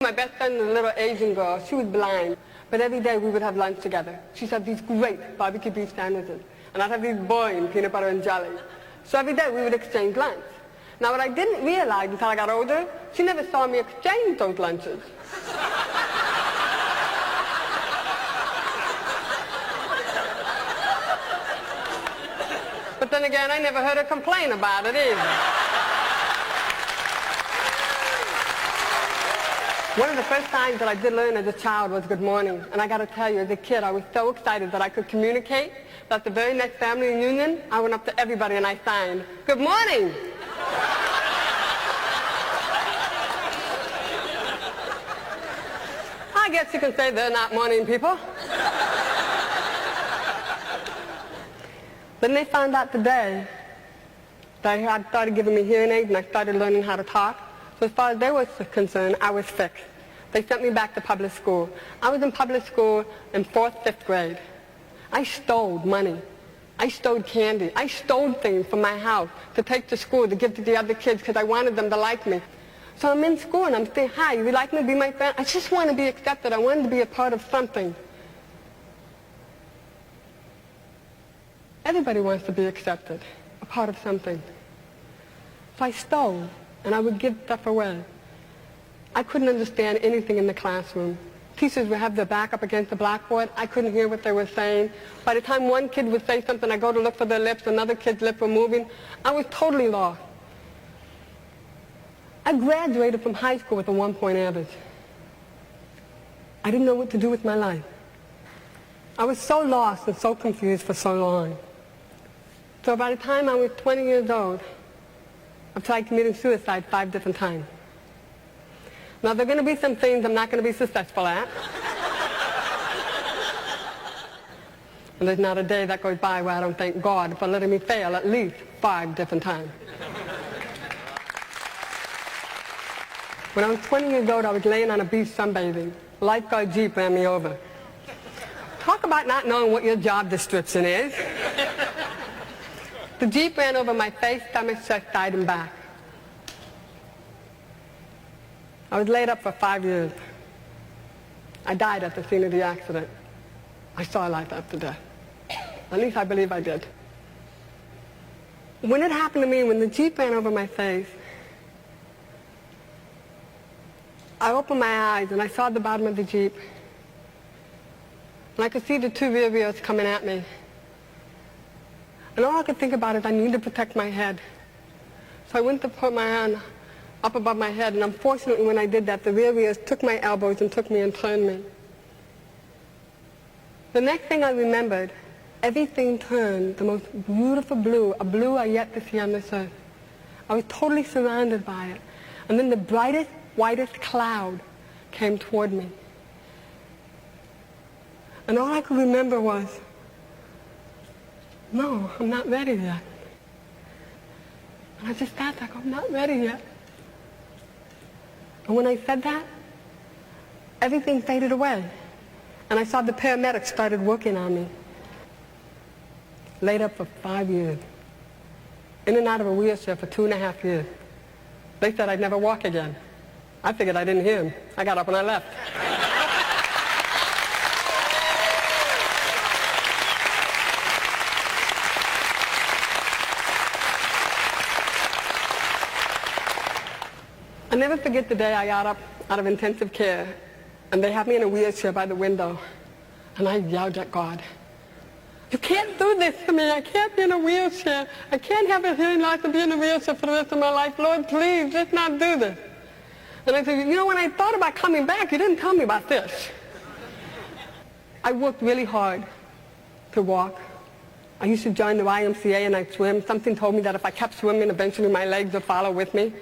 my best friend, a little Asian girl. She was blind, but every day we would have lunch together. She'd have these great barbecue beef sandwiches, and I'd have these boring peanut butter and jelly. So every day we would exchange lunch. Now what I didn't realize until I got older, she never saw me exchange those lunches. But then again, I never heard her complain about it either. One of the first times that I did learn as a child was good morning. And I got to tell you, as a kid, I was so excited that I could communicate that the very next family reunion, I went up to everybody and I signed, "Good morning." I guess you can say they're not morning people. Then they found out today that I had started giving me hearing aids and I started learning how to talk. So as far as they were concerned, I was fixed. They sent me back to public school. I was in public school in 4th, 5th grade. I stole money. I stole candy. I stole things from my house to take to school to give to the other kids because I wanted them to like me. So I'm in school and I'm saying, "Hi, you would like me to be my friend?" I just want to be accepted. I wanted to be a part of something. Everybody wants to be accepted, a part of something. So I stole, and I would give stuff away. I couldn't understand anything in the classroom. Teachers would have their back up against the blackboard. I couldn't hear what they were saying. By the time one kid would say something, I'd go to look for their lips, another kid's lips were moving. I was totally lost. I graduated from high school with a 1-point average. I didn't know what to do with my life. I was so lost and so confused for so long. So by the time I was 20 years old, I've tried committing suicide 5 different times. Now, there are going to be some things I'm not going to be successful at. And there's not a day that goes by where I don't thank God for letting me fail at least 5 different times. When I was 20 years old, I was laying on a beach sunbathing. A lifeguard Jeep ran me over. Talk about not knowing what your job description is. The Jeep ran over my face, stomach, chest, side, and back. I was laid up for 5 years. I died at the scene of the accident. I saw life after death. At least I believe I did. When it happened to me, when the Jeep ran over my face, I opened my eyes and I saw the bottom of the Jeep. And I could see the 2 rear wheels coming at me. And all I could think about is I need to protect my head. So I went to put my hand up above my head, and unfortunately when I did that, the rear wheels took my elbows and took me and turned me. The next thing I remembered, everything turned the most beautiful blue, a blue I yet to see on this earth. I was totally surrounded by it. And then the brightest, whitest cloud came toward me. And all I could remember was, no, I'm not ready yet. And I just sat there, I'm not ready yet. And when I said that, everything faded away. And I saw the paramedics started working on me. Laid up for 5 years. In and out of a wheelchair for 2.5 years. They said I'd never walk again. I figured I didn't hear them. I got up and I left. I'll never forget the day I got up out of intensive care, and they had me in a wheelchair by the window, and I yelled at God, "You can't do this to me. I can't be in a wheelchair. I can't have a hearing loss and be in a wheelchair for the rest of my life. Lord, please, let's not do this." And I said, "You know, when I thought about coming back, you didn't tell me about this." I worked really hard to walk. I used to join the YMCA and I'd swim. Something told me that if I kept swimming, eventually my legs would follow with me.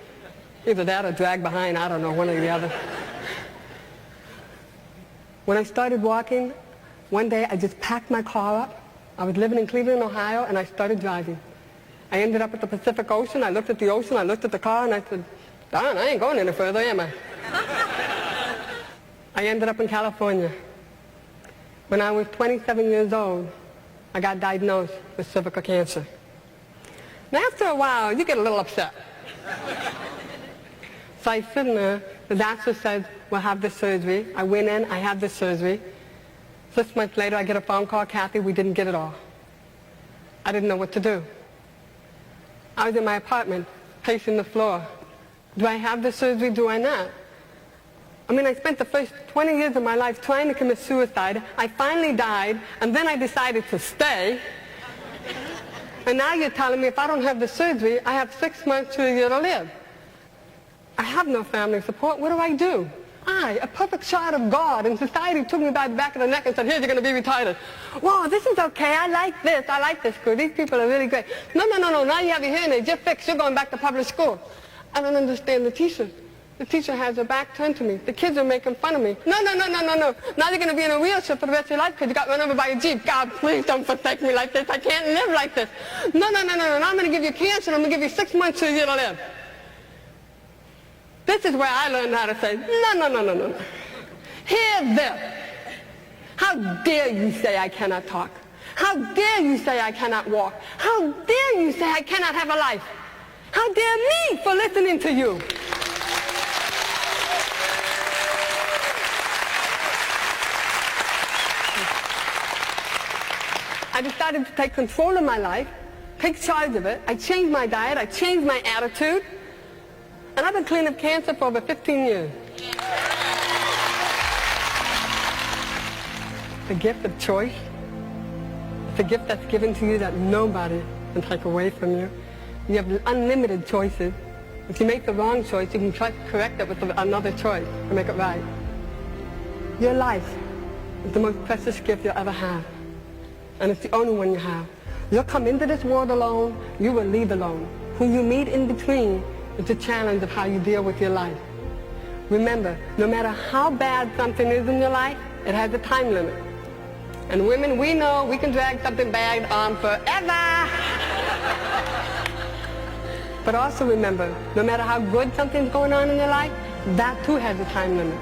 Either that or drag behind, I don't know, one or the other. When I started walking, one day I just packed my car up. I was living in Cleveland, Ohio, and I started driving. I ended up at the Pacific Ocean. I looked at the ocean, I looked at the car, and I said, darn, I ain't going any further, am I? I ended up in California. When I was 27 years old, I got diagnosed with cervical cancer. Now, after a while, you get a little upset. So I sit in there, the doctor said, we'll have the surgery. I went in, I had the surgery. 6 months later, I get a phone call, Kathy, we didn't get it all. I didn't know what to do. I was in my apartment, pacing the floor. Do I have the surgery? Do I not? I mean, I spent the first 20 years of my life trying to commit suicide. I finally died, and then I decided to stay. And now you're telling me if I don't have the surgery, I have 6 months to a year to live. I have no family support. What do? I, a perfect child of God, and society took me by the back of the neck and said, here, you're going to be retarded. Whoa, this is okay. I like this school. These people are really great. No. Now you have your hearing aid. You're fixed. You're going back to public school. I don't understand the teacher. The teacher has her back turned to me. The kids are making fun of me. No. Now you're going to be in a wheelchair for the rest of your life because you got run over by a Jeep. God, please don't forsake me like this. I can't live like this. No. Now I'm going to give you cancer and I'm going to give you 6 months to a year to live. This is where I learned how to say, no. Hear this. How dare you say I cannot talk? How dare you say I cannot walk? How dare you say I cannot have a life? How dare me for listening to you? I decided to take control of my life, take charge of it. I changed my diet. I changed my attitude. And I've been clean of cancer for over 15 years. The gift of choice. It's a gift that's given to you that nobody can take away from you. You have unlimited choices. If you make the wrong choice, you can try to correct it with another choice to make it right. Your life is the most precious gift you'll ever have. And it's the only one you have. You'll come into this world alone, you will leave alone. Who you meet in between is the challenge of how you deal with your life. Remember, no matter how bad something is in your life, it has a time limit. And women, we know we can drag something bad on forever. But also remember, no matter how good something's going on in your life, that too has a time limit.